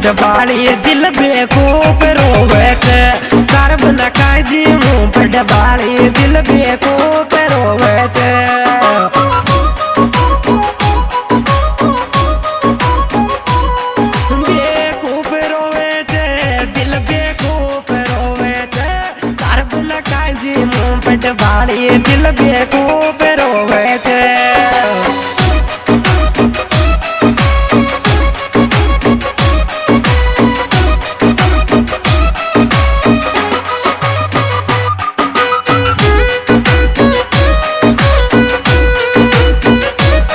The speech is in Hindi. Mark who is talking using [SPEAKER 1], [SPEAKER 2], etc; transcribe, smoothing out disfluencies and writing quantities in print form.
[SPEAKER 1] डबाली दिल बेकूफ रोवे छे तार बिना काई जी मुंह पे डबाली दिल बेकूफ रोवे छे बेकूफ रोवे छे दिल बेकूफ रोवे छे तार बिना काई जी मुंह पे डबाली दिल बेकूफ